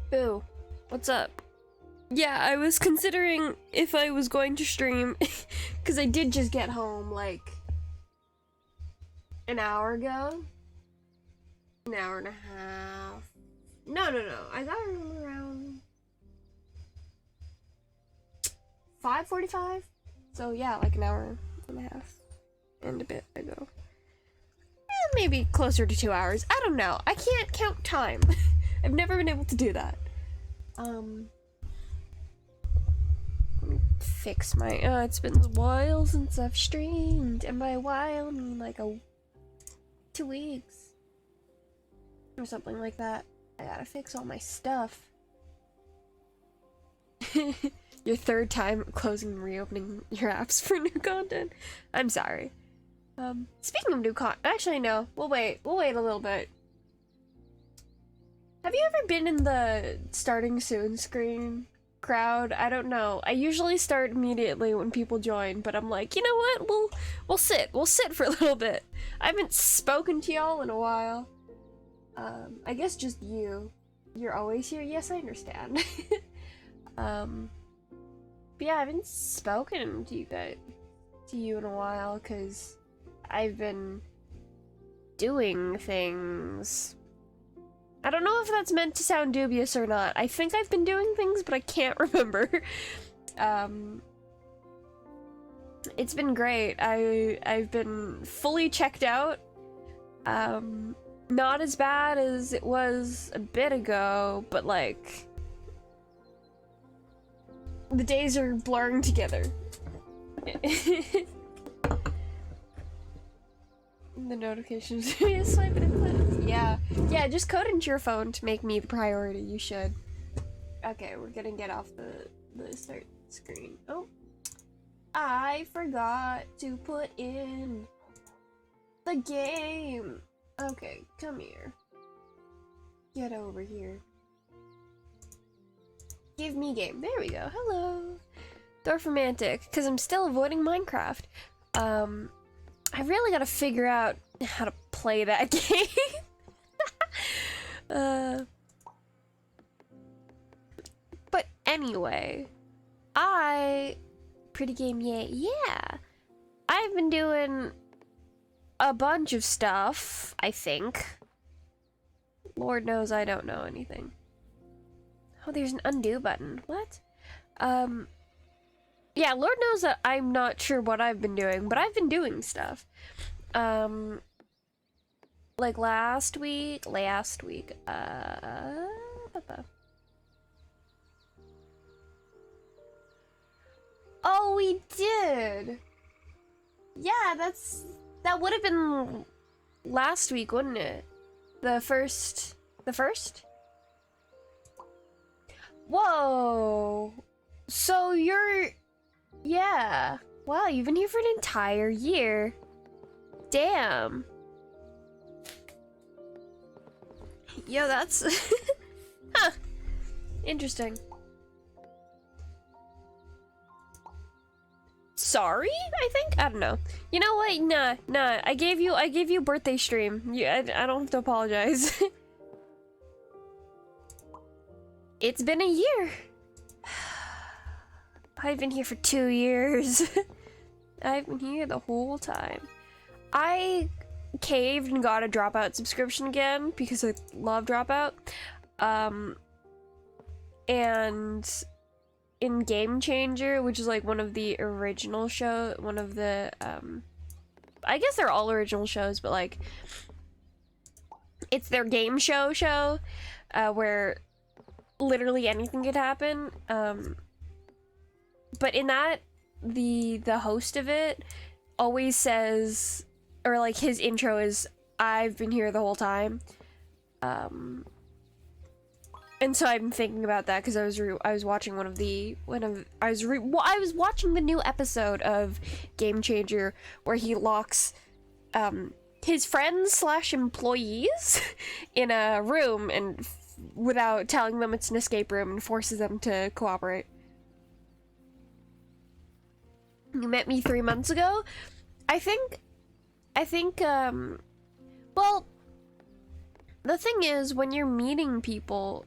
Boo, what's up? Yeah, I was considering if I was going to stream, because I did just get home, like, an hour ago. An hour and a half. No, I got home around 5:45. So yeah, like an hour and a half and a bit ago. Maybe closer to 2 hours. I don't know. I can't count time. I've never been able to do that. Let me fix my. It's been a while since I've streamed, and by a while I mean like 2 weeks or something like that. I gotta fix all my stuff. Your third time closing and reopening your apps for new content. I'm sorry. Speaking of new content, actually no. We'll wait a little bit. Have you ever been in the starting soon screen crowd? I don't know. I usually start immediately when people join, but I'm like, you know what? We'll sit for a little bit. I haven't spoken to y'all in a while. I guess just you. You're always here. Yes, I understand. But yeah, I haven't spoken to you in a while because I've been doing things. I don't know if that's meant to sound dubious or not. I think I've been doing things, but I can't remember. It's been great. I've been fully checked out. Not as bad as it was a bit ago, but like the days are blurring together. The notifications. Swipe it and yeah, just code into your phone to make me the priority. You should. Okay, we're gonna get off the start screen. Oh, I forgot to put in the game. Okay, come here. Get over here. Give me game. There we go. Hello. Dorfromantic, because I'm still avoiding Minecraft. I really gotta figure out how to play that game. But anyway, pretty game, yeah. I've been doing a bunch of stuff, I think. Lord knows I don't know anything. Oh, there's an undo button. What? Yeah, Lord knows that I'm not sure what I've been doing, but I've been doing stuff. Like last week. Oh, we did. Yeah, that would have been last week, wouldn't it? The first? Whoa. So yeah. Wow, you've been here for an entire year. Damn. Yo, that's huh. Interesting. Sorry, I think? I don't know. You know what? Nah. I gave you birthday stream. I don't have to apologize. It's been a year. I've been here for 2 years. I've been here the whole time. I caved and got a Dropout subscription again because I love Dropout. And in Game Changer, which is like one of the original show, I guess they're all original shows, but like it's their game show where literally anything could happen. But in that, the host of it always says, or like his intro is, "I've been here the whole time." And so I'm thinking about that because I was watching I was watching the new episode of Game Changer where he locks his friends / employees in a room and without telling them it's an escape room and forces them to cooperate. You met me 3 months ago? I think, well, the thing is, when you're meeting people,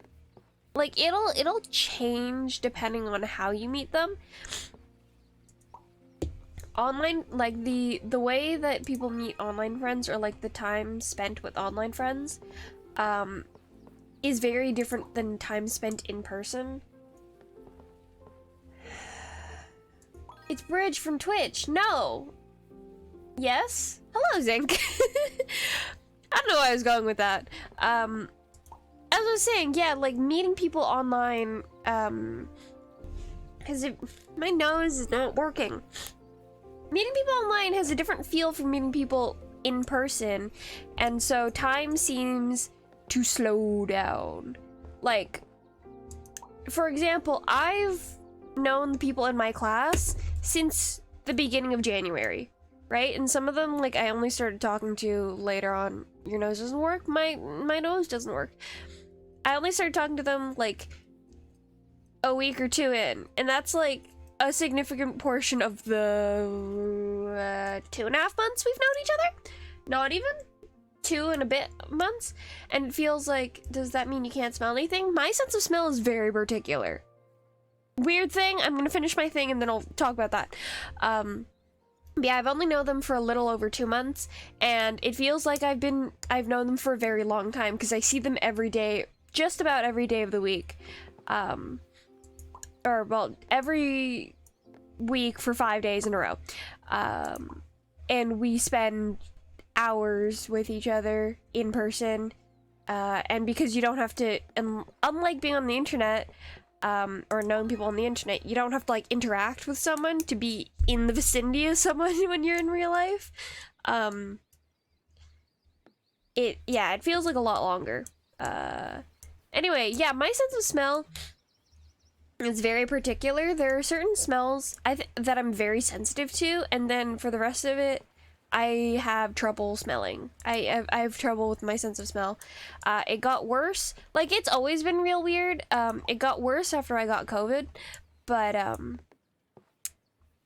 like, it'll change depending on how you meet them. Online, like, the way that people meet online friends, or like the time spent with online friends, is very different than time spent in person. It's Bridge from Twitch. No. Yes? Hello, Zinc. I don't know where I was going with that. As I was saying, yeah, like, meeting people online, my nose is not working. Meeting people online has a different feel from meeting people in person, and so time seems to slow down. Like, for example, I've known the people in my class since the beginning of January, right? And some of them, like, I only started talking to later on. Your nose doesn't work? My nose doesn't work. I only started talking to them, like, a week or two in, and that's, like, a significant portion of the 2.5 months we've known each other. Not even 2 and a bit months. And it feels like, does that mean you can't smell anything? My sense of smell is very particular. Weird thing, I'm gonna finish my thing and then I'll talk about that. But yeah, I've only known them for a little over 2 months, and it feels like I've known them for a very long time, because I see them every day, just about every day of the week. Or, well, every week for 5 days in a row. And we spend hours with each other in person. And because you don't have to, unlike being on the internet, or knowing people on the internet, you don't have to, like, interact with someone to be in the vicinity of someone when you're in real life. It feels like a lot longer. Anyway, yeah, my sense of smell is very particular. There are certain smells that I'm very sensitive to, and then for the rest of it, I have trouble smelling. I have trouble with my sense of smell. It got worse. Like, it's always been real weird. It got worse after I got COVID, but,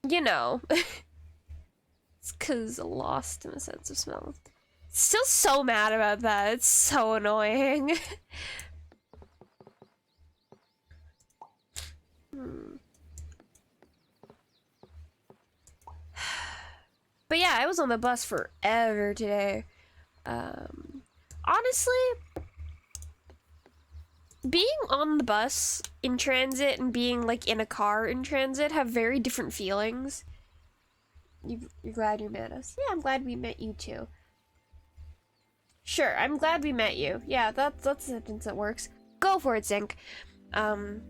you know, it's because I lost my sense of smell. Still so mad about that. It's so annoying. But yeah, I was on the bus forever today. Honestly, being on the bus in transit and being, like, in a car in transit have very different feelings. You're glad you met us? Yeah, I'm glad we met you too. Sure, I'm glad we met you. Yeah, that's a sentence that works. Go for it, Zinc. I'm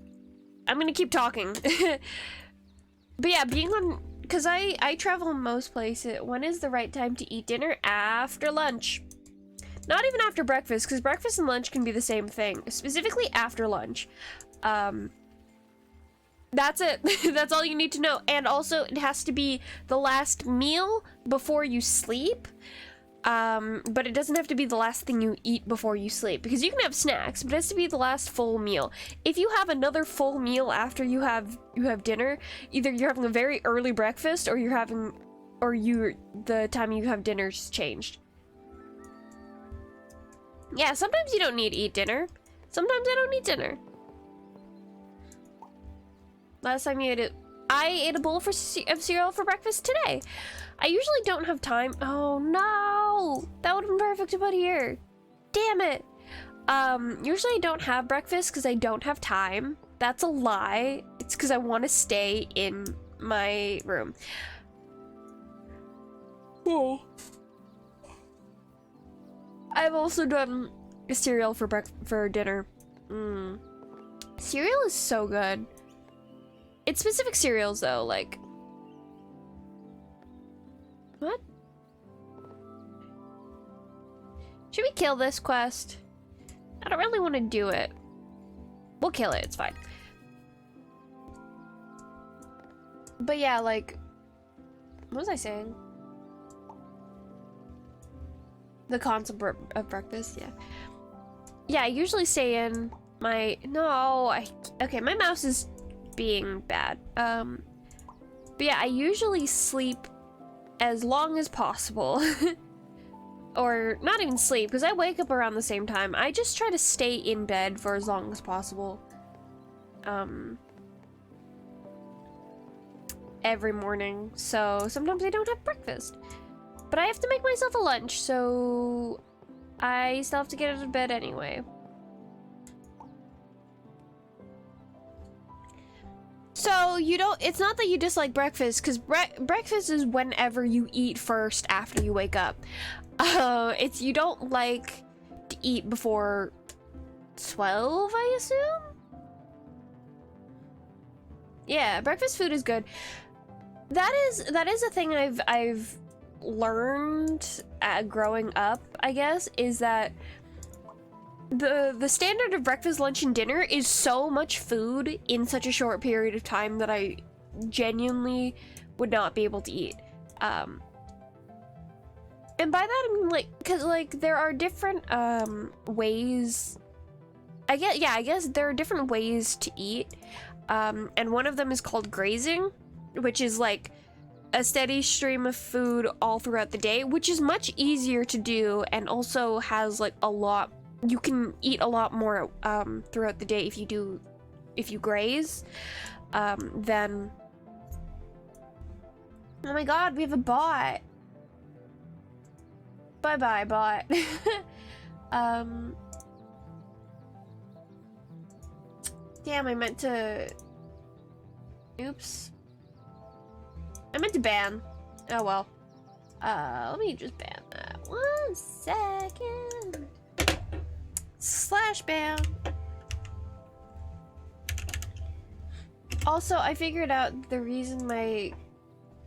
gonna keep talking. But yeah, being on, because I travel most places. When is the right time to eat dinner? After lunch. Not even after breakfast, because breakfast and lunch can be the same thing. Specifically after lunch. That's it. That's all you need to know. And also, it has to be the last meal before you sleep. But it doesn't have to be the last thing you eat before you sleep, because you can have snacks, but it has to be the last full meal. If you have another full meal after you have dinner, either you're having a very early breakfast, or the time you have dinner's changed. Yeah, sometimes you don't need to eat dinner. Sometimes I don't eat dinner. Last time I ate a bowl of cereal for breakfast today. I usually don't have time. Oh no! That would have been perfect to put here. Damn it! Usually I don't have breakfast because I don't have time. That's a lie. It's because I want to stay in my room. Oh. I've also done cereal for dinner. Cereal is so good. It's specific cereals though, like... What? Should we kill this quest? I don't really want to do it. We'll kill it, it's fine. But yeah, like... What was I saying? The concept of breakfast, yeah. Yeah, I usually stay in my... Okay, my mouse is being bad. But yeah, I usually sleep as long as possible. Or not even sleep, because I wake up around the same time. I just try to stay in bed for as long as possible. every morning, so sometimes I don't have breakfast. But I have to make myself a lunch, so I still have to get out of bed anyway. So you don't, it's not that you dislike breakfast, because breakfast is whenever you eat first after you wake up. It's, you don't like to eat before 12, I assume? Yeah, breakfast food is good. That is a thing I've learned growing up, I guess, is that the standard of breakfast, lunch, and dinner is so much food in such a short period of time that I genuinely would not be able to eat. And by that I mean, like, because, like, there are different ways, I guess there are different ways to eat, and one of them is called grazing, which is like a steady stream of food all throughout the day, which is much easier to do and also has like a lot, you can eat a lot more throughout the day if you graze, then, oh my god, we have a bot. Bye bye, bot. Damn, I meant to, oops. I meant to ban. Oh well. Let me just ban that. 1 second. / ban. Also, I figured out the reason my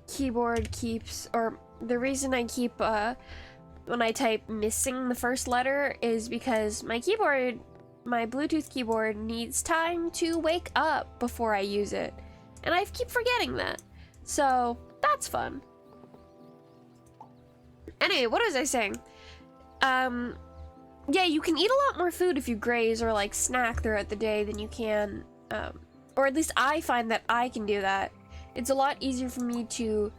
keyboard keeps, or the reason I keep, when I type missing the first letter is because my keyboard, my Bluetooth keyboard needs time to wake up before I use it. And I keep forgetting that. So, that's fun. Anyway, what was I saying? Yeah, you can eat a lot more food if you graze or, like, snack throughout the day than you can, or at least I find that I can do that. It's a lot easier for me to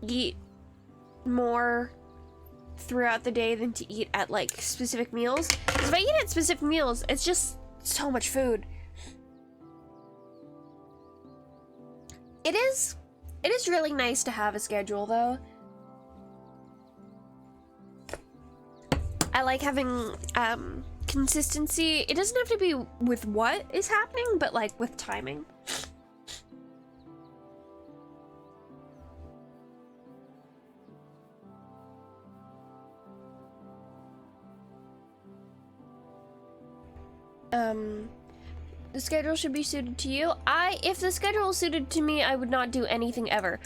eat more throughout the day than to eat at, like, specific meals. Because if I eat at specific meals, it's just so much food. It is really nice to have a schedule, though. I like having consistency. It doesn't have to be with what is happening, but like with timing. The schedule should be suited to you. If the schedule was suited to me, I would not do anything ever.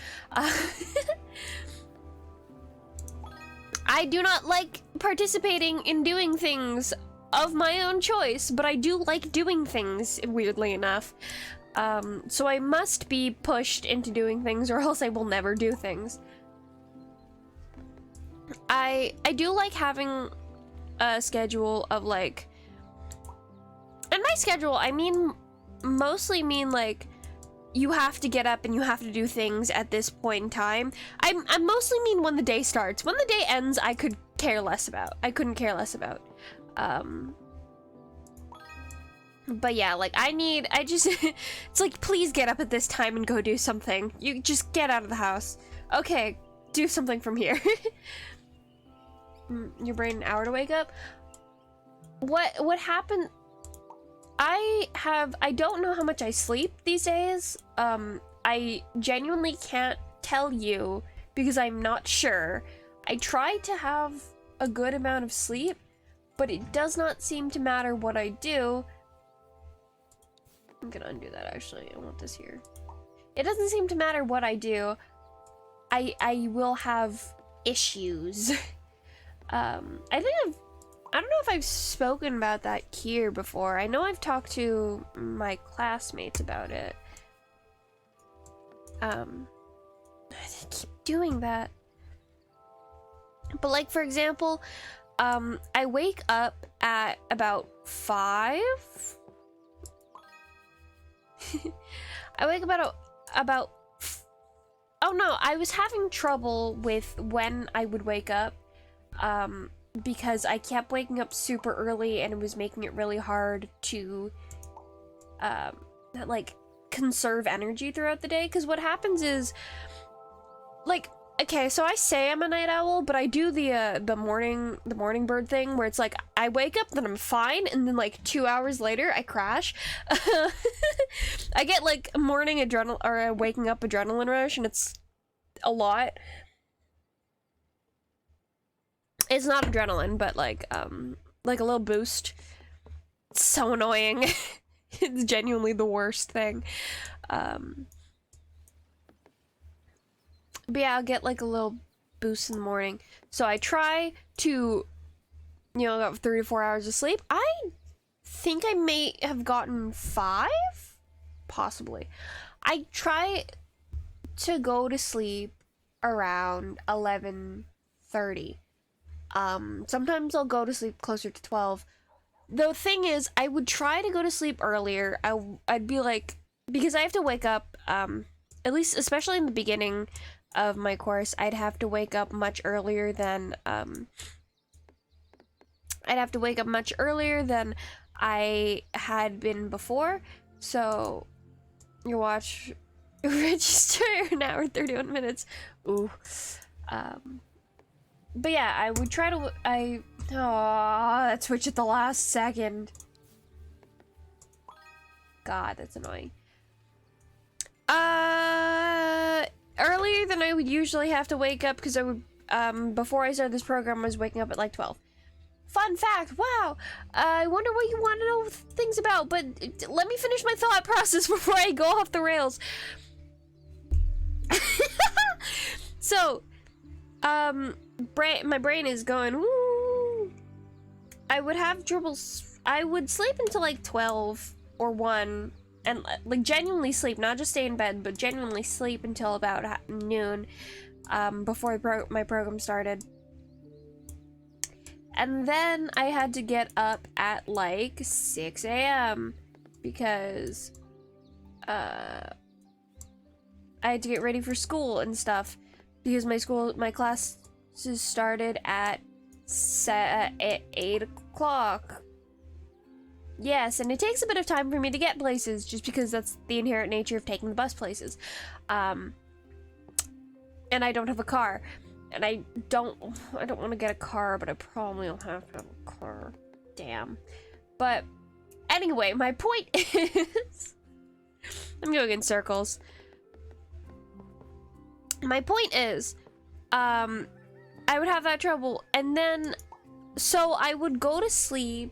I do not like participating in doing things of my own choice, but I do like doing things, weirdly enough. So I must be pushed into doing things, or else I will never do things. I do like having a schedule of, like, and by schedule, I mostly mean like you have to get up and you have to do things at this point in time. I mostly mean when the day starts. When the day ends, I could care less about. I couldn't care less about. But yeah, like I just, it's like, please get up at this time and go do something. You just get out of the house. Okay, do something from here. Your brain an hour to wake up? What happened? I don't know how much I sleep these days. I genuinely can't tell you because I'm not sure. I try to have a good amount of sleep, but it does not seem to matter what I do. I'm gonna undo that, actually. I want this here. It doesn't seem to matter what I do. I will have issues. I don't know if I've spoken about that here before. I know I've talked to my classmates about it. I keep doing that. But like, for example, I wake up at about 5. I wake up about oh no, I was having trouble with when I would wake up, because I kept waking up super early and it was making it really hard to like conserve energy throughout the day. Because what happens is, like, okay, so I say I'm a night owl, but I do the morning bird thing where it's like I wake up, then I'm fine, and then like 2 hours later I crash. I get like a morning adrenaline or a waking up adrenaline rush, and it's a lot. It's not adrenaline, but like a little boost. It's so annoying. It's genuinely the worst thing. But yeah, I'll get like a little boost in the morning. So I try to, get 3 to 4 hours of sleep. I think I may have gotten 5, possibly. I try to go to sleep around 11:30. Sometimes I'll go to sleep closer to 12. The thing is, I would try to go to sleep earlier. I'd be like, because I have to wake up, at least, especially in the beginning of my course, I'd have to wake up much earlier than, I had been before. So, you watch, register an hour, 31 minutes. Ooh. But yeah, I would try to, that switch at the last second. God, that's annoying. Earlier than I would usually have to wake up, because I would, before I started this program, I was waking up at like 12. Fun fact, wow! I wonder what you want to know things about, but let me finish my thought process before I go off the rails. So, my brain is going, woo! I would have trouble, I would sleep until like 12 or 1, and like genuinely sleep, not just stay in bed, but genuinely sleep until about noon, before my program started. And then I had to get up at like 6 a.m. because I had to get ready for school and stuff, because my classes started at 8 o'clock. Yes, and it takes a bit of time for me to get places, just because that's the inherent nature of taking the bus places. And I don't have a car. And I don't want to get a car, but I probably don't have to have a car. Damn. But anyway, my point is, I'm going in circles. My point is, I would have that trouble, and then, so I would go to sleep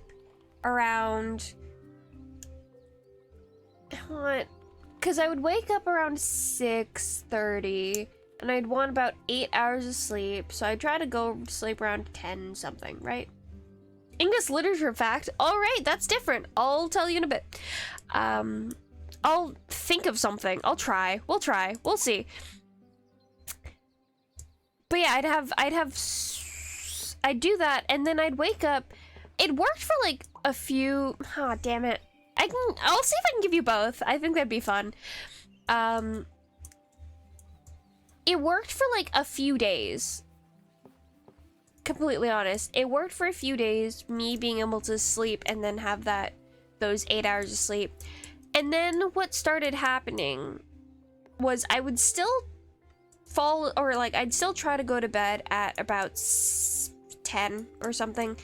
around, because I would wake up around 6:30, and I'd want about 8 hours of sleep, so I'd try to go to sleep around 10 something, right? English literature fact. All right, that's different. I'll tell you in a bit. I'll think of something. I'll try. We'll try. We'll see. But yeah, I'd do that, and then I'd wake up. It worked for like a few, oh damn it. I'll see if I can give you both. I think that'd be fun. It worked for like a few days. Completely honest. It worked for a few days, me being able to sleep and then have those 8 hours of sleep. And then what started happening was I would still I'd still try to go to bed at about 10 or something.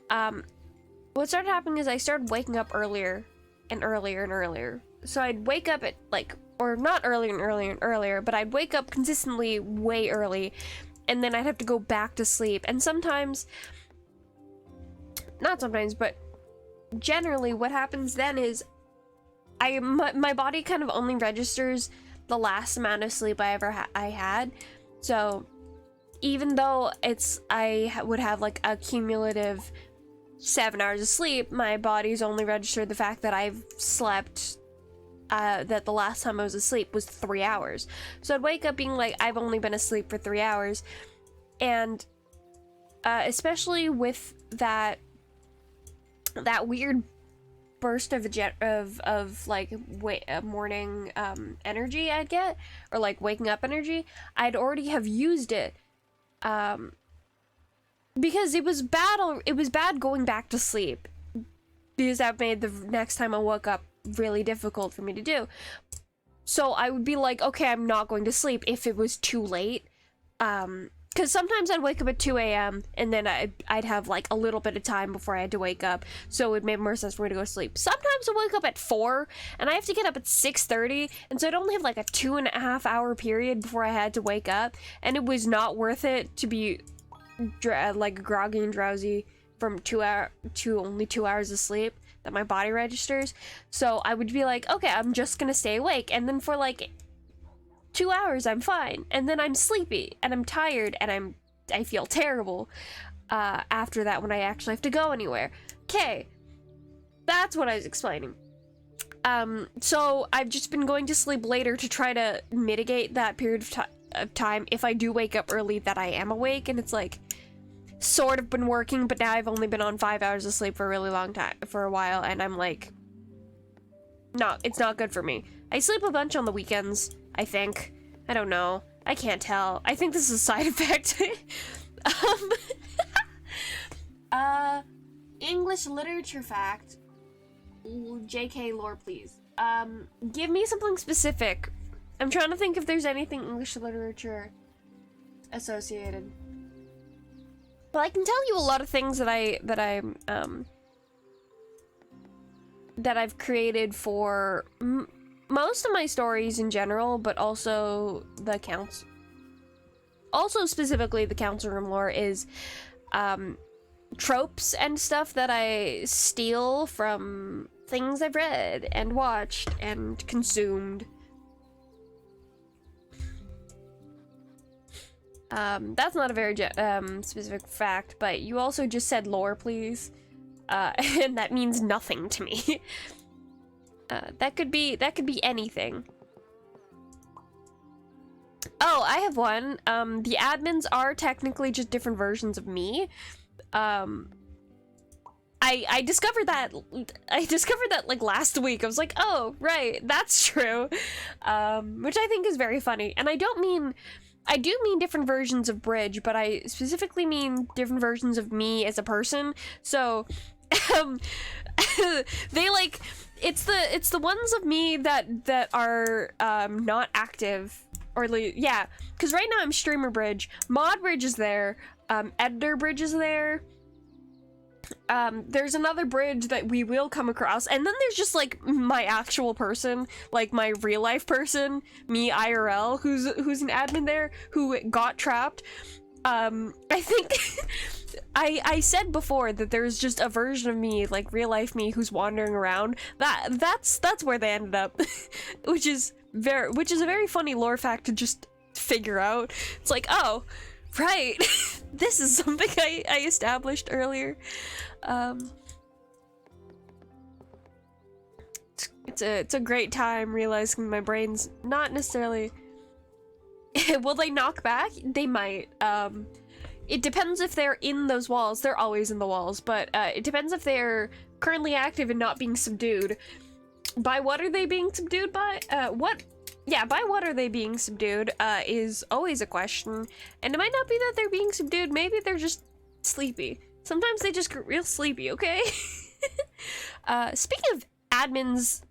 What started happening is I started waking up earlier and earlier and earlier. So I'd wake up at like, or not earlier and earlier and earlier, but I'd wake up consistently way early, and then I'd have to go back to sleep. And sometimes, not sometimes, but generally what happens then is my body kind of only registers the last amount of sleep I had. So even though I would have like a cumulative 7 hours of sleep, my body's only registered the fact that I've slept, that the last time I was asleep was 3 hours. So I'd wake up being like, I've only been asleep for 3 hours. And especially with that weird burst of morning energy I'd get, or like waking up energy, I'd already have used it, because it was bad going back to sleep, because that made the next time I woke up really difficult for me to do. So I would be like, okay, I'm not going to sleep if it was too late. Because sometimes I'd wake up at 2 a.m. and then I'd have like a little bit of time before I had to wake up, so it made more sense for me to go to sleep. Sometimes I wake up at 4 and I have to get up at 6:30, and so I'd only have like a 2.5 hour period before I had to wake up, and it was not worth it to be like groggy and drowsy from only 2 hours of sleep that my body registers. So I would be like, okay, I'm just gonna stay awake, and then for like 2 hours I'm fine, and then I'm sleepy and I'm tired and I feel terrible after that when I actually have to go anywhere. Okay, that's what I was explaining. So I've just been going to sleep later to try to mitigate that period of time if I do wake up early that I am awake, and it's like sort of been working, but now I've only been on 5 hours of sleep for a really long time, for a while, and I'm like, no, it's not good for me. I sleep a bunch on the weekends, I think. I don't know. I can't tell. I think this is a side effect. English literature fact. JK lore, please. Give me something specific. I'm trying to think if there's anything English literature associated. But I can tell you a lot of things that I've created for most of my stories in general, but also the counts. Also specifically the council room lore is tropes and stuff that I steal from things I've read and watched and consumed. That's not a very specific fact, but you also just said lore, please. And that means nothing to me. That could be anything. Oh, I have one. The admins are technically just different versions of me. I discovered that like last week. I was like, oh, right, that's true. Which I think is very funny. And I do mean different versions of Bridge, but I specifically mean different versions of me as a person. So, they like, it's the ones of me that are not active, or yeah, because right now I'm streamer Bridge, mod Bridge is there, editor Bridge is there. There's another Bridge that we will come across, and then there's just like my actual person, like my real life person, me IRL, who's an admin there, who got trapped. I think I said before that there's just a version of me, like real life me, who's wandering around. That's where they ended up, which is a very funny lore fact to just figure out. It's like, oh, right, this is something I established earlier. It's a great time realizing my brain's not necessarily. Will they knock back? They might. It depends if they're in those walls. They're always in the walls, but it depends if they're currently active and not being subdued. By what are they being subdued by? By what are they being subdued is always a question. And it might not be that they're being subdued. Maybe they're just sleepy. Sometimes they just get real sleepy, okay? Speaking of admins,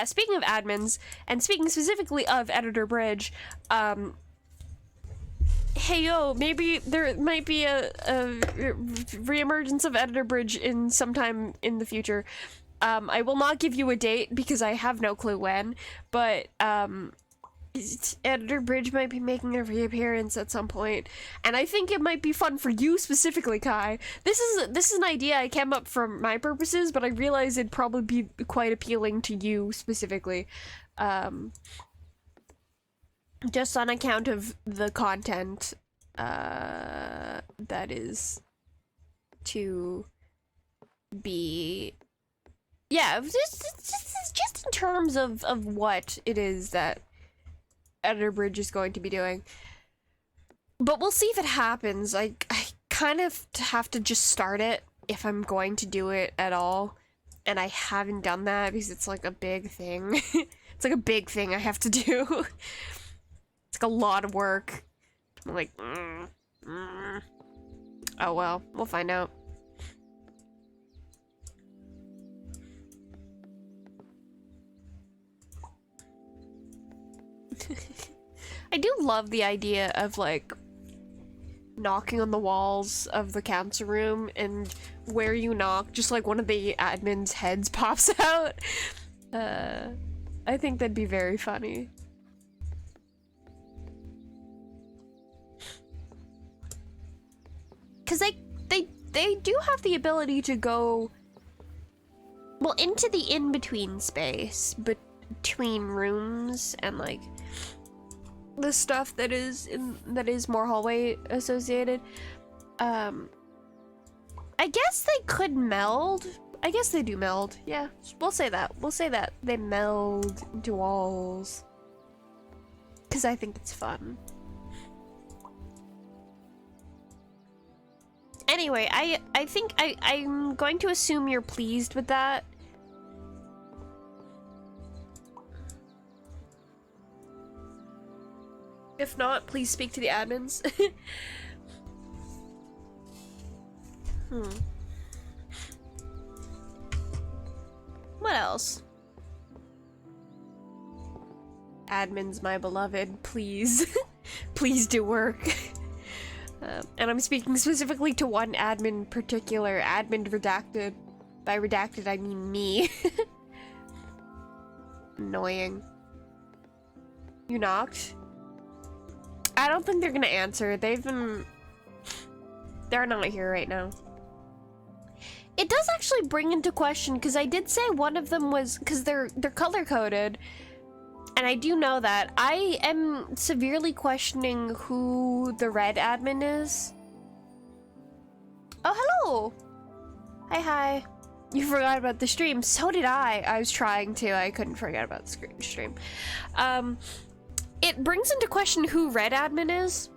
speaking of admins, and speaking specifically of Editor Bridge, hey yo, maybe there might be a reemergence of Editor Bridge in sometime in the future. I will not give you a date because I have no clue when, but Editor Bridge might be making a reappearance at some point, and I think it might be fun for you specifically, Kai. This is an idea I came up for my purposes, but I realize it'd probably be quite appealing to you specifically, just on account of the content that is to be. Yeah, just in terms of what it is that Editor Bridge is going to be doing. But we'll see if it happens. I kind of have to just start it if I'm going to do it at all. And I haven't done that because it's like a big thing. It's like a big thing I have to do. It's like a lot of work. I'm like, oh well, we'll find out. I do love the idea of like knocking on the walls of the council room, and where you knock, just like one of the admin's heads pops out. I think that'd be very funny. Cause they do have the ability to go, well, into the in-between space between rooms and like the stuff that is more hallway associated. I guess they could meld. I guess they do meld. Yeah, we'll say that. We'll say that they meld into walls. Cause I think it's fun. Anyway, I think I'm going to assume you're pleased with that. If not, please speak to the admins. What else? Admins, my beloved, please. Please do work. And I'm speaking specifically to one admin particular, admin redacted. By redacted, I mean me. Annoying. You knocked? I don't think they're gonna answer. They're not here right now. It does actually bring into question, because I did say one of them was, because they're color-coded, and I do know that. I am severely questioning who the red admin is. Oh, hello! Hi. You forgot about the stream. So did I. I was trying to. I couldn't forget about the stream. It brings into question who red admin is.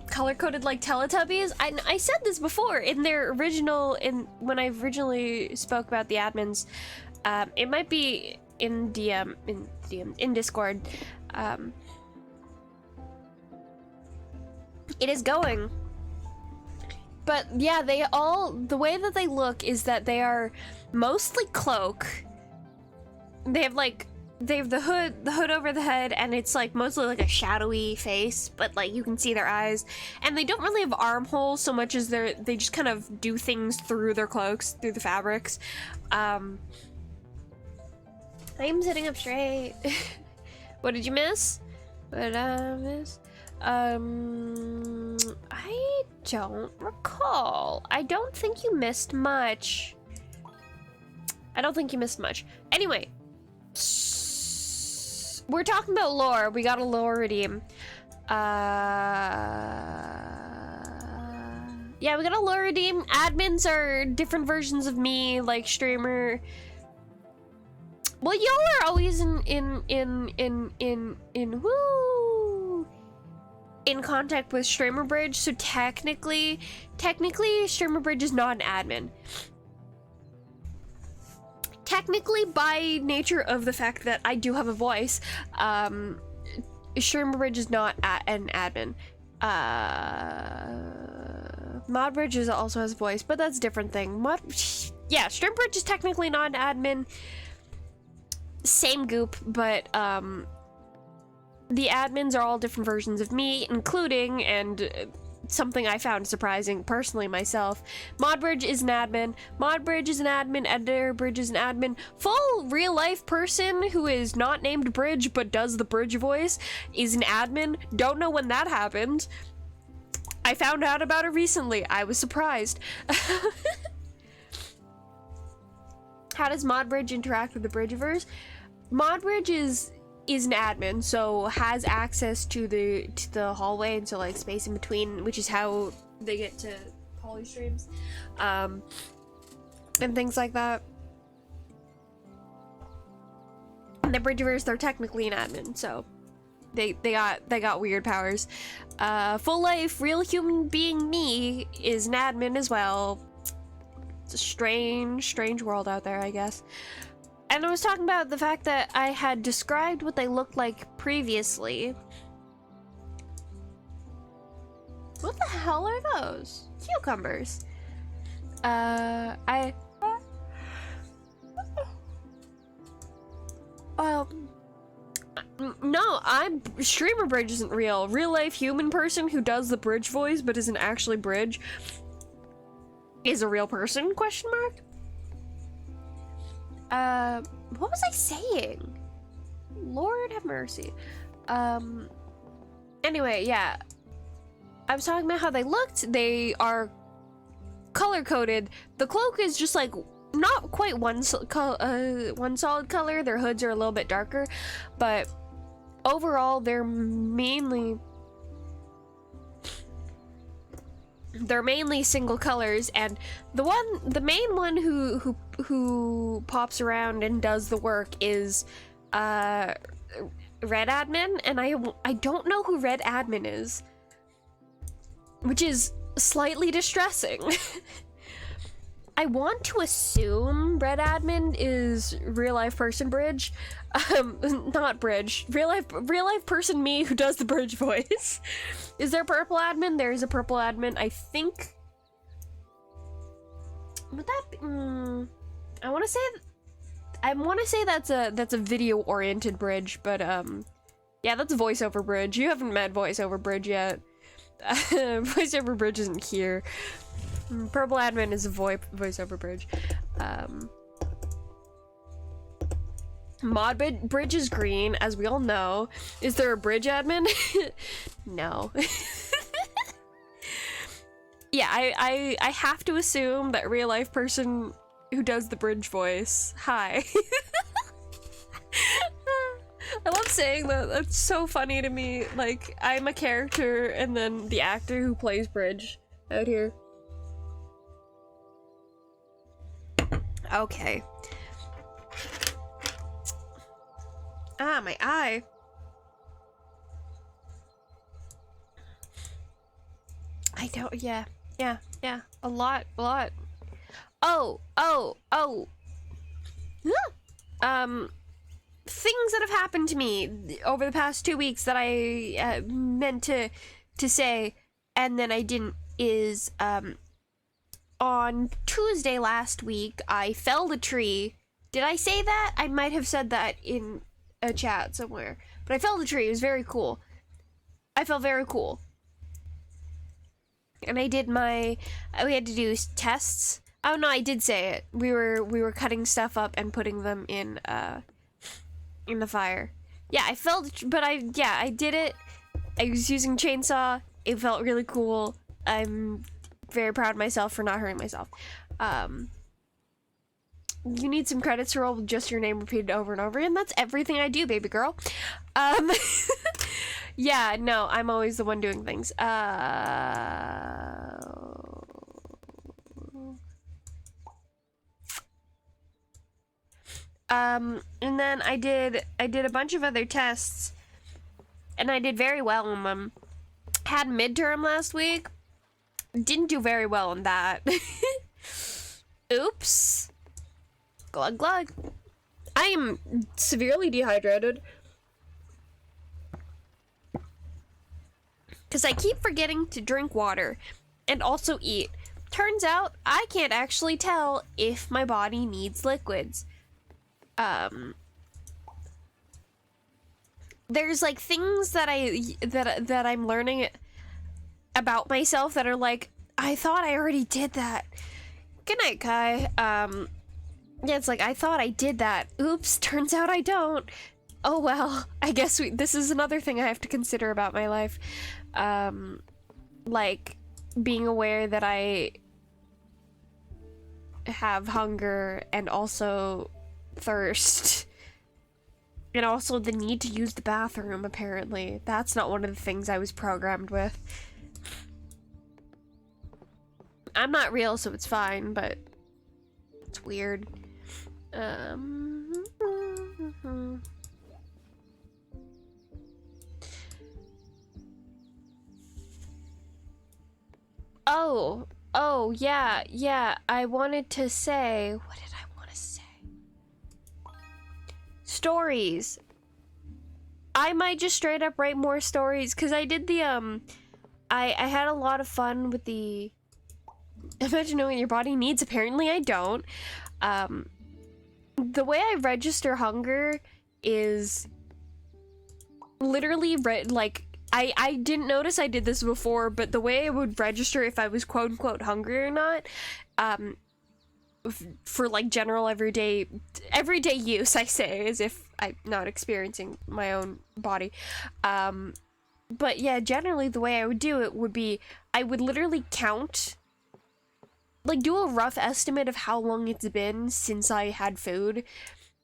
Color-coded like Teletubbies. I said this before in their original, when I originally spoke about the admins. It might be in Discord. It is going. But yeah, the way that they look is that they are mostly cloak. They have the hood over the head, and it's like mostly like a shadowy face, but like you can see their eyes, and they don't really have armholes so much as they just kind of do things through their cloaks, through the fabrics. I'm sitting up straight. What did you miss? What did I miss? I don't recall. I don't think you missed much. Anyway, we're talking about lore. We got a lore redeem. Yeah, we got a lore redeem. Admins are different versions of me, like streamer. Well, y'all are always in contact with Streamer Bridge, so technically Streamer Bridge is not an admin. Technically, by nature of the fact that I do have a voice, Streamer Bridge is not an admin. Modbridge also has a voice, but that's a different thing. Yeah, Streamer Bridge is technically not an admin. Same goop, but the admins are all different versions of me, including, and something I found surprising personally myself, Modbridge is an admin, Modbridge is an admin, Editor Bridge is an admin, full real life person who is not named Bridge but does the Bridge voice is an admin. Don't know when that happened. I found out about it recently. I was surprised. How does Modbridge interact with the Bridgeverse? Modbridge is an admin, so has access to the hallway and so like space in between, which is how they get to poly streams, and things like that. And the Bridgeverse, they're technically an admin, so they got weird powers. Full life, real human being me is an admin as well. It's a strange world out there, I guess. And I was talking about the fact that I had described what they looked like previously. What the hell are those? Cucumbers. No, streamer bridge isn't real. Real life human person who does the bridge voice but isn't actually bridge is a real person, question mark? What was I saying? Lord have mercy. Anyway, yeah. I was talking about how they looked. They are color-coded. The cloak is just like not quite one solid color. Their hoods are a little bit darker, but overall they're mainly single colors. And the main one who pops around and does the work is Red Admin, and I don't know who Red Admin is, which is slightly distressing. I want to assume Red Admin is real life person bridge. Not bridge. Real life person me who does the bridge voice. Is there purple admin? There is a purple admin. I think. Would that be, I want to say that's a video oriented bridge, but yeah, that's a voiceover bridge. You haven't met voiceover bridge yet. Voiceover bridge isn't here. Purple admin is a voiceover bridge. Mod bridge is green, as we all know. Is there a bridge admin? No. Yeah, I have to assume that real life person who does the bridge voice. Hi. I love saying that. That's so funny to me. Like, I'm a character and then the actor who plays bridge out here. Okay. Ah, my eye. I don't, yeah. A lot. Oh. Things that have happened to me over the past 2 weeks that I meant to say and then I didn't is, on Tuesday last week, I felled a tree. Did I say that? I might have said that in a chat somewhere. But I felled a tree. It was very cool. I felt very cool. And I did we had to do tests. Oh no, I did say it. We were cutting stuff up and putting them in the fire. Yeah, I felled, but I did it. I was using chainsaw. It felt really cool. I'm very proud of myself for not hurting myself. You need some credits to roll with just your name repeated over and over, and that's everything I do, baby girl. Yeah, no, I'm always the one doing things. And then I did a bunch of other tests, and I did very well on them. Had midterm last week. Didn't do very well on that. Oops. Glug glug. I am severely dehydrated. Because I keep forgetting to drink water and also eat. Turns out I can't actually tell if my body needs liquids. There's like things that I'm learning about myself that are like, I thought I already did that. Good night, Kai. Yeah, it's like, I thought I did that. Oops, turns out I don't. Oh well, I guess this is another thing I have to consider about my life. Like, being aware that I have hunger and also thirst. And also the need to use the bathroom, apparently. That's not one of the things I was programmed with. I'm not real, so it's fine, but it's weird. Oh, yeah, I wanted to say, what did I want to say? Stories. I might just straight up write more stories, because I did the, I had a lot of fun with the, imagine knowing your body needs, apparently I don't. The way I register hunger is literally like I didn't notice I did this before, but the way I would register if I was quote unquote hungry or not, for like general everyday use, I say, as if I'm not experiencing my own body. But yeah, generally the way I would do it would be I would literally count, like do a rough estimate of how long it's been since I had food,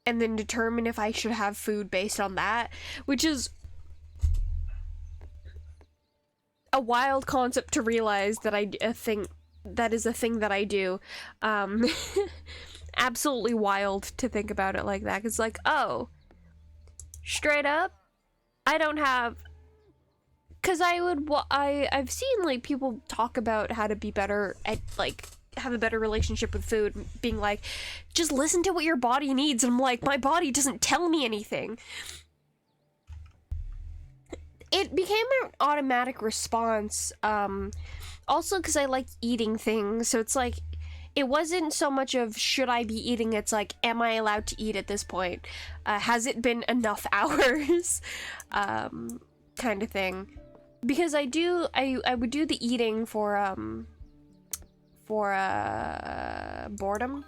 and then determine if I should have food based on that, which is a wild concept to realize that that is a thing that I do. Absolutely wild to think about it like that. 'Cause like, oh, straight up, I don't have, because I've seen like people talk about how to be better at like have a better relationship with food, being like, just listen to what your body needs. And I'm like, my body doesn't tell me anything. It became an automatic response, also because I like eating things, so it's like, it wasn't so much of should I be eating, it's like, am I allowed to eat at this point? Has it been enough hours? Kind of thing. Because I would do the eating for boredom.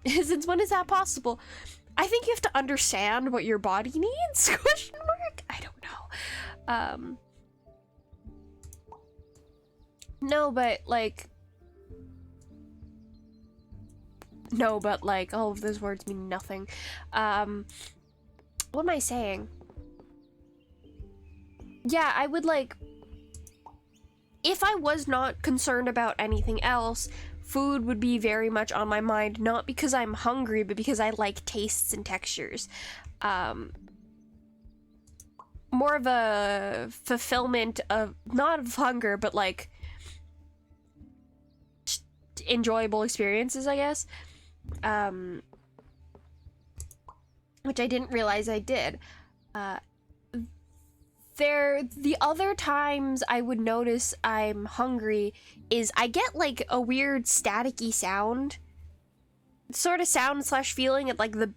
Since when is that possible? I think you have to understand what your body needs? Question mark? I don't know. No, but all of those words mean nothing. What am I saying? Yeah, I would like, if I was not concerned about anything else, food would be very much on my mind, not because I'm hungry, but because I like tastes and textures. More of a fulfillment of, not of hunger, but like enjoyable experiences, I guess. Which I didn't realize I did. The other times I would notice I'm hungry is I get like a weird staticky sound, sort of sound slash feeling at like the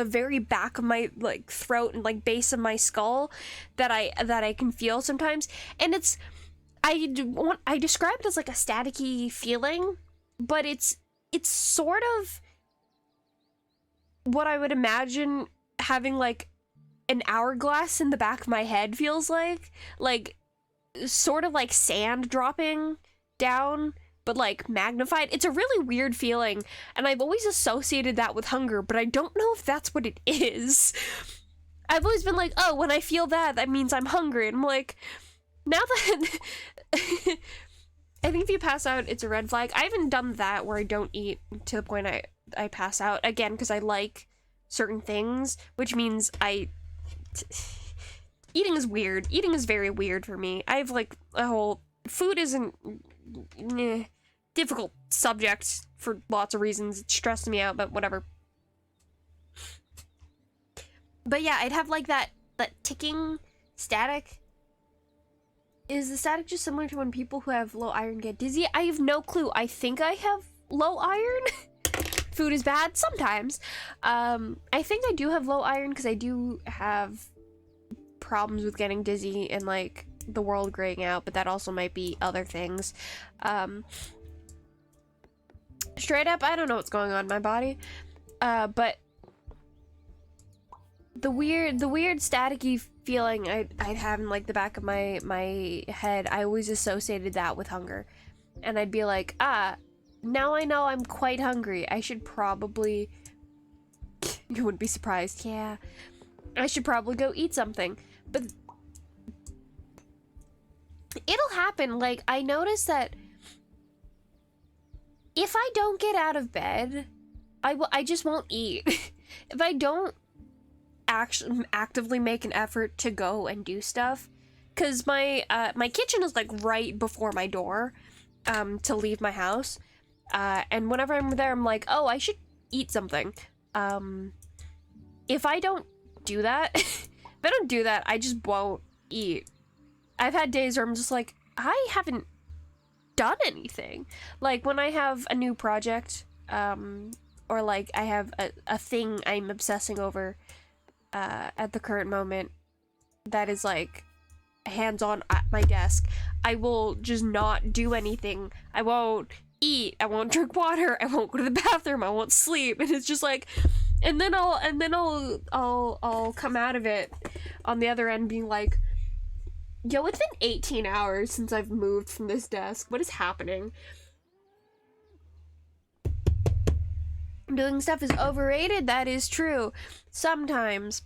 very back of my like throat and like base of my skull that I can feel sometimes, and it's I describe it as like a staticky feeling, but it's sort of what I would imagine having like an hourglass in the back of my head feels like sort of like sand dropping down, but like magnified. It's a really weird feeling, and I've always associated that with hunger, but I don't know if that's what it is. I've always been like, oh, when I feel that, that means I'm hungry, and I'm like, now that I think if you pass out, it's a red flag. I haven't done that where I don't eat to the point I pass out, again, because I like certain things, which means eating is weird. Eating is very weird for me. I have like a whole, food isn't difficult subject for lots of reasons. It stresses me out, but whatever. But yeah, I'd have like that ticking static. Is the static just similar to when people who have low iron get dizzy? I have no clue. I think I have low iron. Food is bad sometimes. I think I do have low iron because I do have problems with getting dizzy and like the world graying out, but that also might be other things. Straight up, I don't know what's going on in my body. But the weird staticky feeling I'd have in like the back of my head, I always associated that with hunger. And I'd be like, now I know I'm quite hungry. I should probably, you wouldn't be surprised, yeah, I should probably go eat something. But it'll happen. Like, I notice that if I don't get out of bed, I just won't eat. If I don't actively make an effort to go and do stuff, because my kitchen is like right before my door to leave my house, and whenever I'm there, I'm like, oh, I should eat something. If I don't do that, I just won't eat. I've had days where I'm just like, I haven't done anything. Like when I have a new project, or like I have a thing I'm obsessing over, at the current moment that is like hands-on at my desk. I will just not do anything. I won't eat, I won't drink water, I won't go to the bathroom, I won't sleep, and it's just like, and then I'll come out of it on the other end being like, yo, it's been 18 hours since I've moved from this desk. What is happening? Doing stuff is overrated, that is true. Sometimes.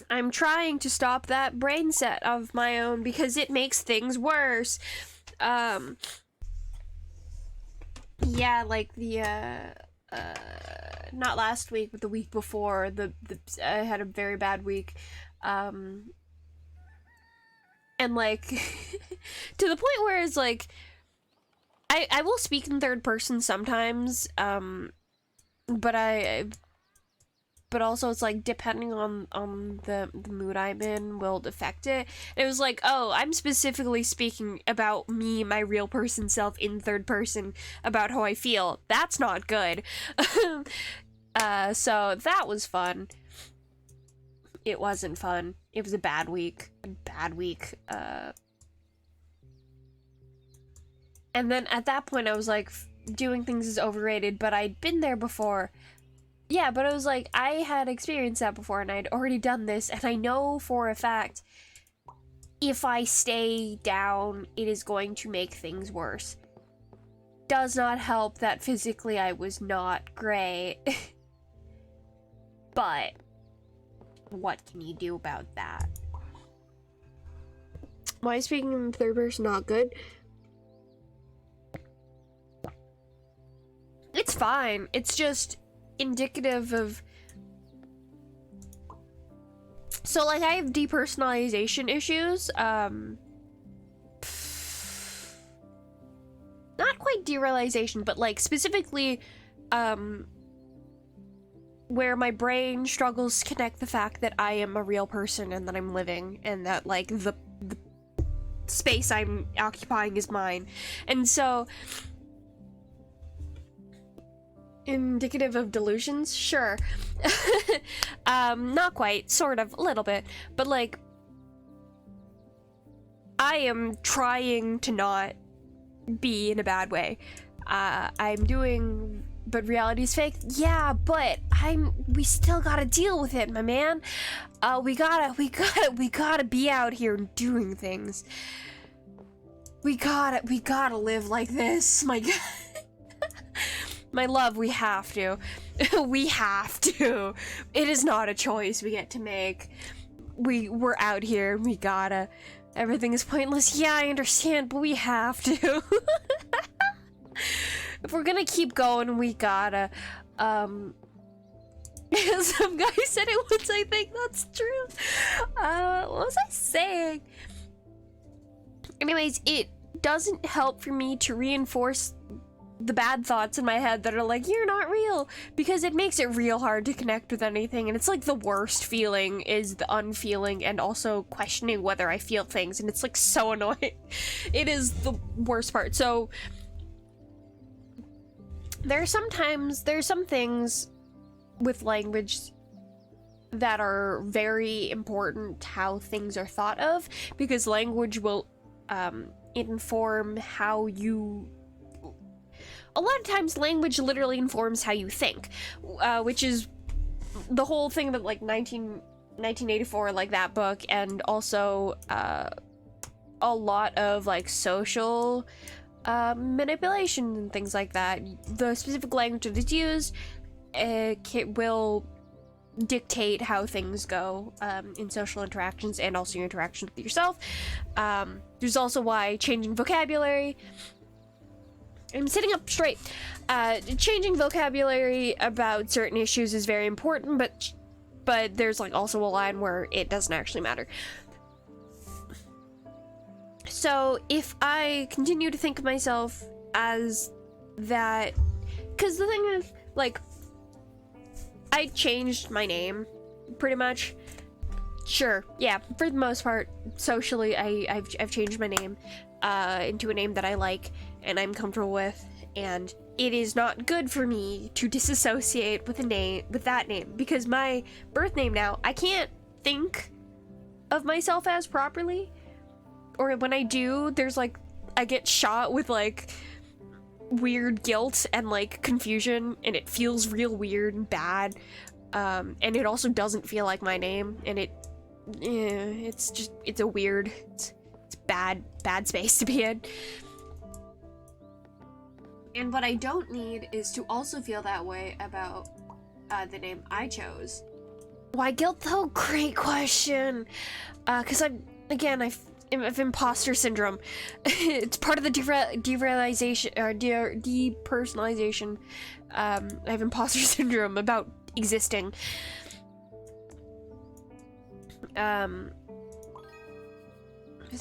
I'm trying to stop that brain set of my own because it makes things worse. Yeah, like the, not last week, but the week before, I had a very bad week. And like, to the point where it's like, I will speak in third person sometimes, but also it's like depending on the mood I'm in will affect it. It was like, oh, I'm specifically speaking about me, my real person self, in third person about how I feel. That's not good. So that was fun. It wasn't fun. It was a bad week. And then at that point I was like, doing things is overrated, but I'd been there before. Yeah, but it was like, I had experienced that before, and I'd already done this, and I know for a fact, if I stay down, it is going to make things worse. Does not help that physically I was not great. But, what can you do about that? Why is speaking in the third person not good? It's fine, it's just indicative of, so like I have depersonalization issues, not quite derealization, but like specifically where my brain struggles to connect the fact that I am a real person and that I'm living and that like the space I'm occupying is mine. And so indicative of delusions? Sure. Not quite, sort of, a little bit, but like, I am trying to not be in a bad way. I'm doing, but reality's fake? Yeah, but we still gotta deal with it, my man. We gotta be out here doing things. We gotta live like this, my god. My love, we have to. We have to. It is not a choice we get to make. We're out here, we gotta. Everything is pointless. Yeah, I understand, but we have to. If we're gonna keep going, we gotta. Some guy said it once, I think that's true. What was I saying? Anyways, it doesn't help for me to reinforce the bad thoughts in my head that are like, you're not real, because it makes it real hard to connect with anything, and it's like the worst feeling is the unfeeling and also questioning whether I feel things, and it's like so annoying. It is the worst part. So there's some things with language that are very important how things are thought of, because language will inform how you. A lot of times language literally informs how you think, which is the whole thing that like 1984, like that book, and also a lot of like social manipulation and things like that. The specific language that is used will dictate how things go in social interactions and also your interactions with yourself. There's also why changing vocabulary. I'm sitting up straight. Changing vocabulary about certain issues is very important, but there's like also a line where it doesn't actually matter. So if I continue to think of myself as that, because the thing is, like, I changed my name, pretty much. Sure, yeah, for the most part, socially, I've changed my name into a name that I like and I'm comfortable with, and it is not good for me to disassociate with that name, because my birth name now, I can't think of myself as properly, or when I do, there's like, I get shot with like weird guilt and like confusion, and it feels real weird and bad, and it also doesn't feel like my name, and it's a weird, it's bad space to be in. And what I don't need is to also feel that way about the name I chose. Why guilt though? Great question. Because I've imposter syndrome. It's part of the derealization or depersonalization. I have imposter syndrome about existing. Is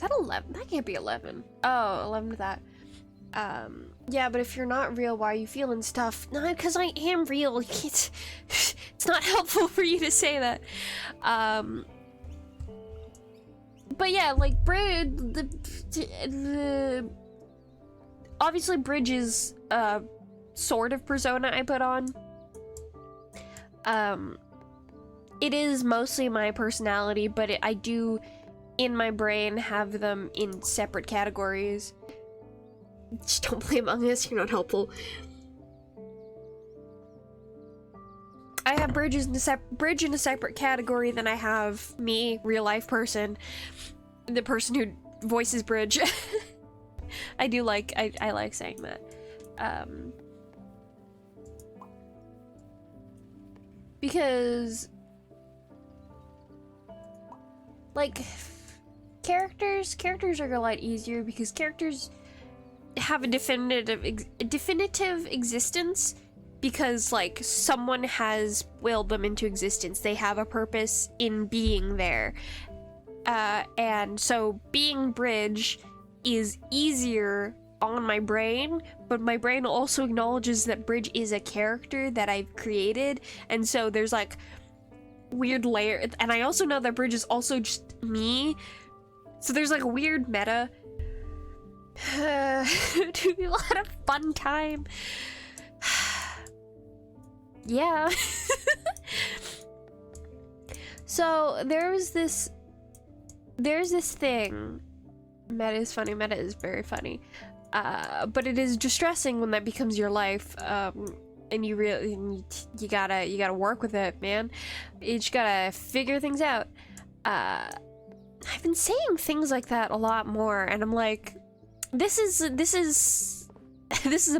that 11? That can't be 11. Oh, 11 to that. Yeah, but if you're not real, why are you feeling stuff? No, because I am real. It's not helpful for you to say that. But yeah, like, obviously Bridge is a sort of persona I put on. It is mostly my personality, but I do, in my brain, have them in separate categories. Just don't play Among Us, you're not helpful. I have Bridge in a separate category than I have me, real life person, the person who voices Bridge. I like saying that. Because, like, characters are a lot easier because characters have a definitive existence because, like, someone has willed them into existence. They have a purpose in being there. And so being Bridge is easier on my brain, but my brain also acknowledges that Bridge is a character that I've created, and so there's like weird layer, and I also know that Bridge is also just me, so there's like a weird meta. To be a lot of fun time. Yeah. So there's this thing. Meta is funny. Meta is very funny. But it is distressing when that becomes your life. And you gotta work with it, man. You just gotta figure things out. I've been saying things like that a lot more, and I'm like, this is a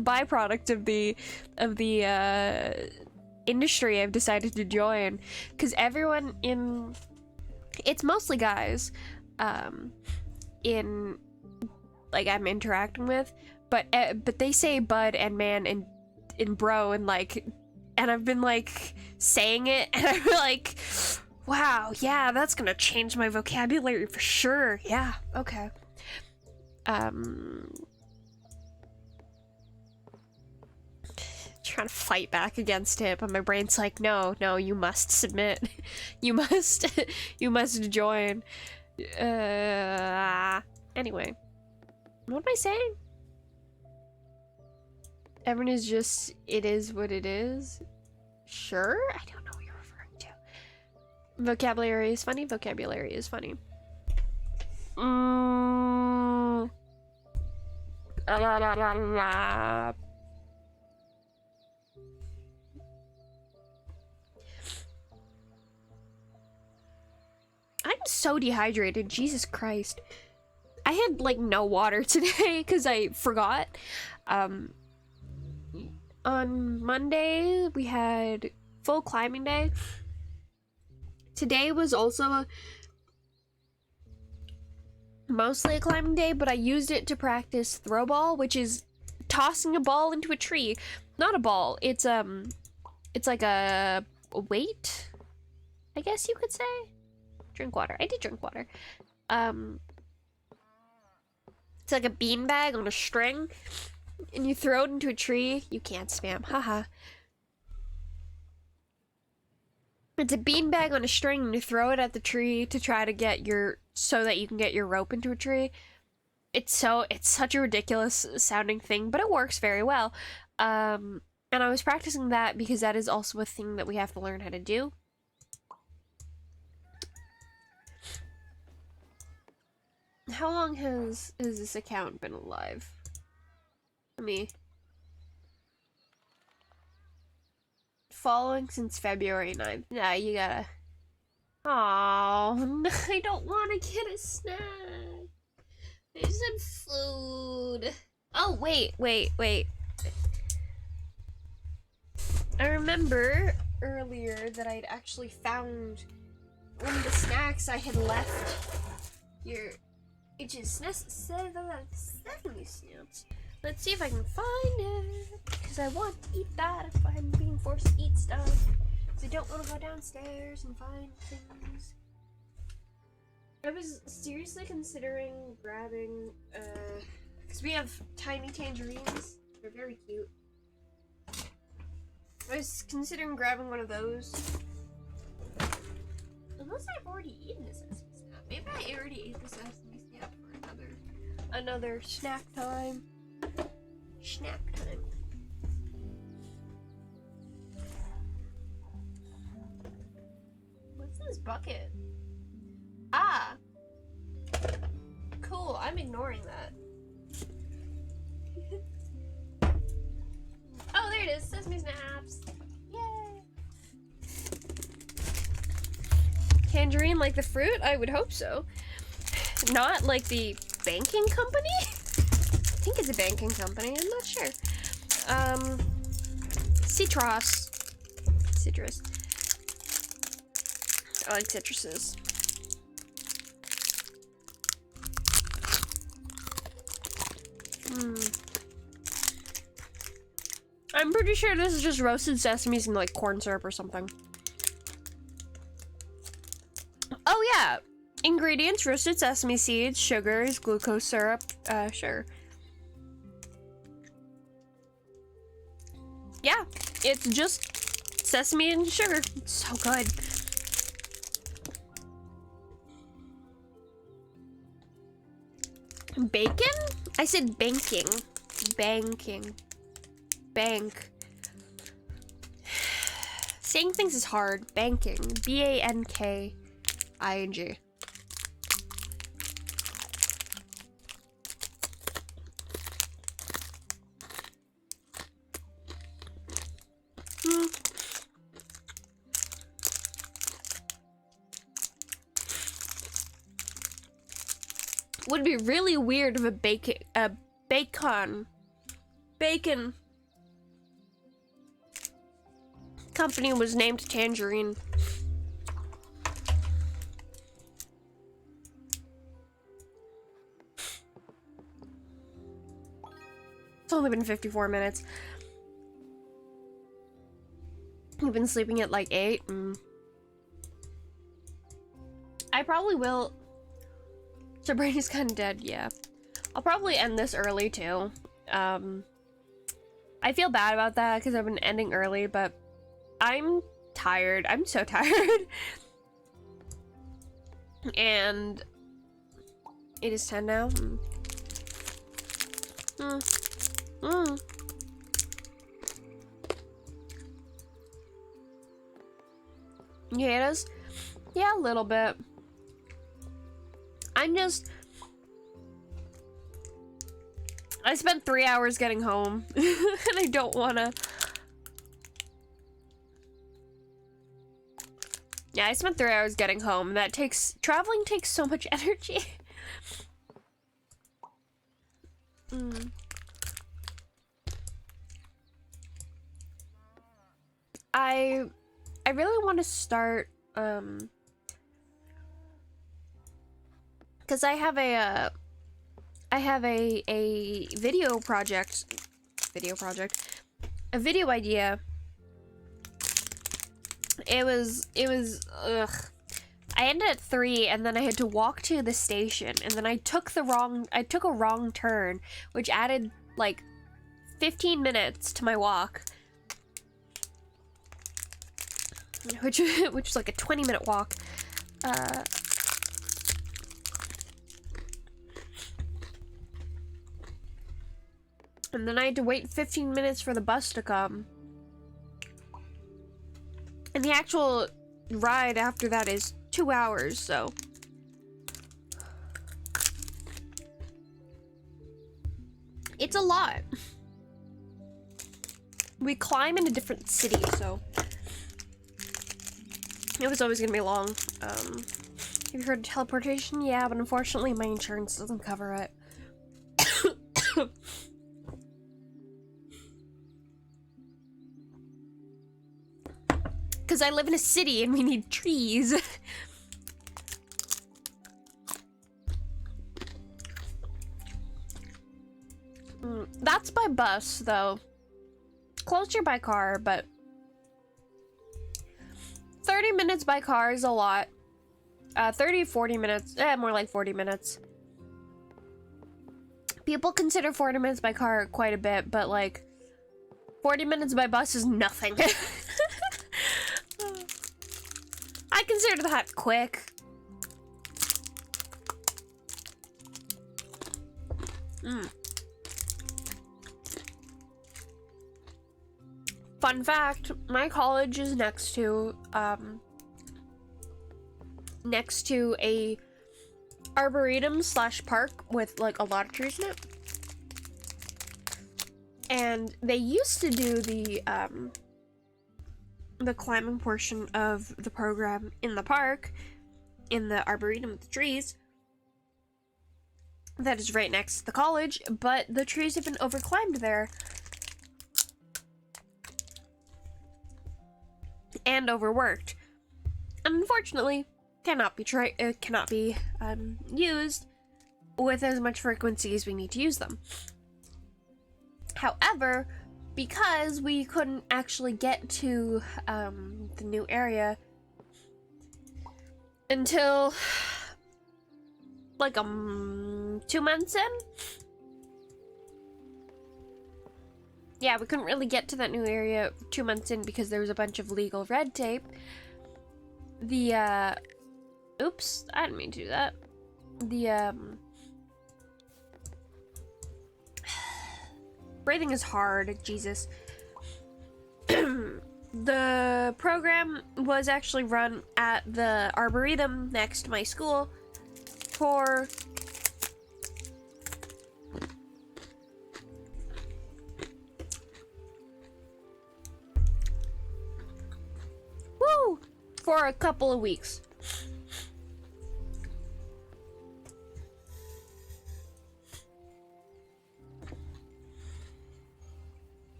byproduct of the industry I've decided to join, because everyone it's mostly guys, in like I'm interacting with, but they say bud and man and bro and like, and I've been like saying it, and I'm like, wow, yeah, that's gonna change my vocabulary for sure. Yeah, okay. Trying to fight back against it, but my brain's like, no, you must submit. you must join. Anyway, what am I saying? Everyone is just, it is what it is. Sure? I don't know what you're referring to. Vocabulary is funny. Vocabulary is funny. I'm so dehydrated, Jesus Christ. I had like no water today because I forgot. On Monday we had full climbing day. Today was also mostly a climbing day, but I used it to practice throw ball, which is tossing a ball into a tree. Not a ball, it's like a weight, I guess you could say. Drink water. I did drink water. It's like a beanbag on a string, and you throw it into a tree. You can't spam, haha. It's a beanbag on a string, and you throw it at the tree to try to get so that you can get your rope into a tree. It's such a ridiculous sounding thing, but it works very well. And I was practicing that because that is also a thing that we have to learn how to do. How long has this account been alive? For me. Following since February 9th. Yeah, you gotta... Oh, I don't want to get a snack. I said food. Oh, wait. I remember earlier that I'd actually found one of the snacks I had left here. Which is Sesame Snaps. Let's see if I can find it. Because I want to eat that if I'm being forced to eat stuff. Because I don't want to go downstairs and find things. I was seriously considering grabbing, because we have tiny tangerines. They're very cute. I was considering grabbing one of those. Unless I've already eaten a Sesame Snap. Maybe I already ate the Sesame Snap for another snack time. Snack time. What's this bucket? Ah! Cool, I'm ignoring that. Oh, there it is, Sesame Snaps! Yay! Tangerine like the fruit? I would hope so. Not like the banking company? I think it's a banking company, I'm not sure. Citrus. I like citruses. I'm pretty sure this is just roasted sesames and like corn syrup or something. Oh yeah! Ingredients: roasted sesame seeds, sugars, glucose syrup, sugar. Yeah, it's just sesame and sugar. It's so good. Bacon? I said banking. Banking. Bank. Saying things is hard. Banking. B-A-N-K-I-N-G. Would be really weird if a bacon company was named Tangerine. It's only been 54 minutes. You've been sleeping at like 8. I probably will. Sabrina's kind of dead, yeah. I'll probably end this early too. I feel bad about that because I've been ending early, but I'm tired. I'm so tired. And it is 10 now. You hate us? Yeah, a little bit. I spent 3 hours getting home, and I don't wanna. Yeah, I spent 3 hours getting home. Traveling takes so much energy. I really want to start, because I have a video idea. It was ugh. I ended at 3 and then I had to walk to the station and then I took a wrong turn, which added like 15 minutes to my walk. Which was like a 20-minute walk. And then I had to wait 15 minutes for the bus to come. And the actual ride after that is 2 hours, so. It's a lot. We climb in a different city, so. It was always gonna be long. Have you heard of teleportation? Yeah, but unfortunately my insurance doesn't cover it. Because I live in a city and we need trees. That's by bus, though. Closer by car, but 30 minutes by car is a lot. 40 minutes. More like 40 minutes. People consider 40 minutes by car quite a bit, but like 40 minutes by bus is nothing. I consider that quick. Fun fact, my college is next to a arboretum / park with like a lot of trees in it. And they used to do the climbing portion of the program in the park, in the arboretum with the trees. That is right next to the college, but the trees have been overclimbed there. And overworked. And unfortunately, cannot be used with as much frequency as we need to use them. However, because we couldn't actually get to the new area until like 2 months in. Yeah, we couldn't really get to that new area 2 months in because there was a bunch of legal red tape. Oops, I didn't mean to do that. Breathing is hard, Jesus. The program was actually run at the arboretum next to my school for a couple of weeks.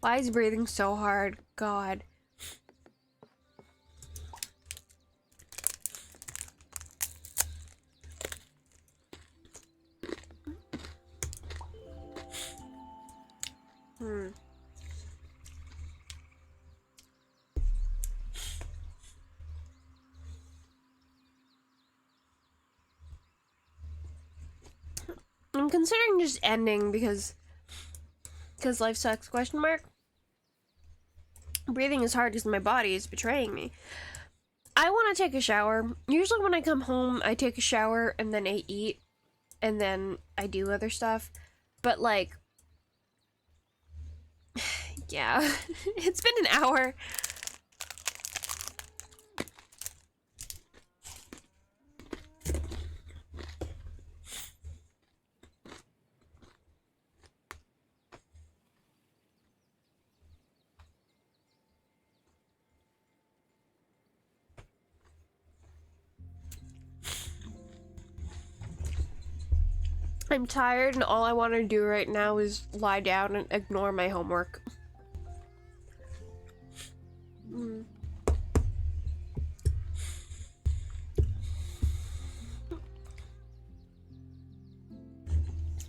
Why is breathing so hard? God. I'm considering just ending because life sucks, ? Breathing is hard because my body is betraying me. I want to take a shower. Usually when I come home, I take a shower and then I eat and then I do other stuff. But like, yeah, it's been an hour. I'm tired and all I want to do right now is lie down and ignore my homework.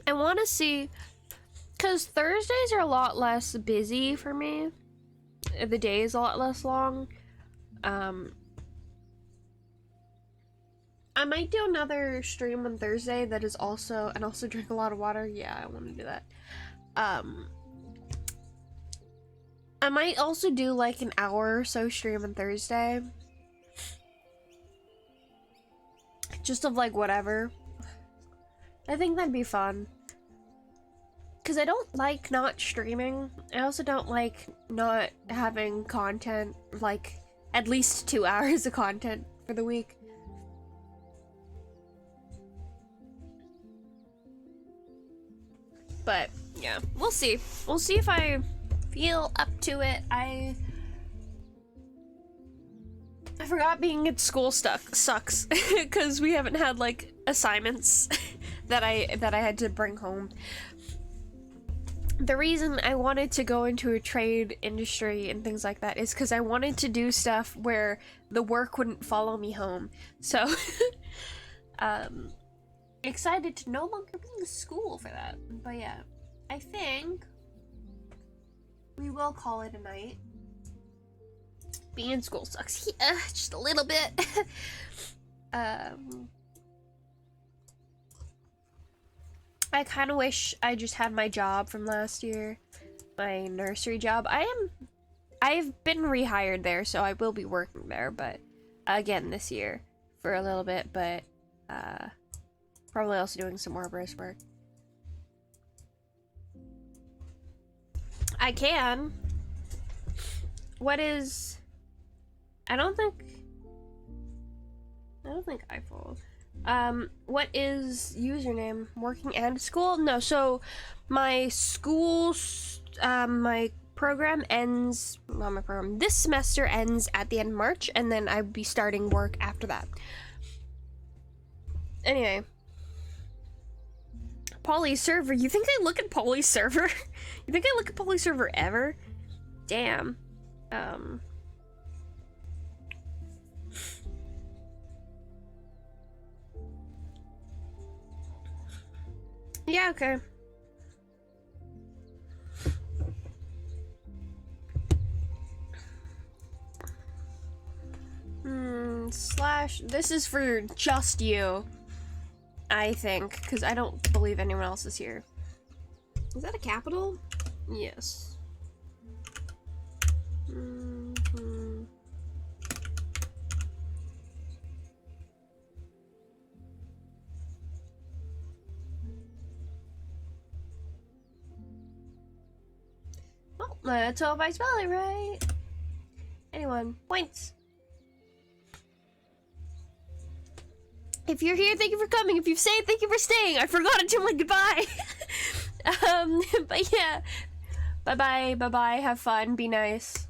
I want to see, because Thursdays are a lot less busy for me. The day is a lot less long. I might do another stream on Thursday that is also, and also drink a lot of water. Yeah, I want to do that. I might also do like an hour or so stream on Thursday. Just of like whatever. I think that'd be fun. Because I don't like not streaming. I also don't like not having content, like at least 2 hours of content for the week. But yeah, we'll see. We'll see if I feel up to it. I forgot being at school sucks because we haven't had like assignments that I had to bring home. The reason I wanted to go into a trade industry and things like that is because I wanted to do stuff where the work wouldn't follow me home. So, excited to no longer be in school for that. But yeah, I think we will call it a night. Being in school sucks. Yeah, just a little bit. I kind of wish I just had my job from last year, my nursery job. I've been rehired there, so I will be working there, but again this year for a little bit, but probably also doing some arborist work. I can. What is? I don't think I followed. What is username? Working and school? No, so my school, my program ends, not my program, this semester ends at the end of March, and then I'll be starting work after that. Anyway. Poly server, you think I look at Poly server? You think I look at Poly server ever? Damn. Yeah, okay. Slash, this is for just you, I think, because I don't believe anyone else is here. Is that a capital? Yes. Well, let's hope I spell it right. Anyone, points. If you're here, thank you for coming. If you've stayed, thank you for staying. I forgot to do my goodbye. But yeah. Bye-bye, bye-bye. Have fun. Be nice.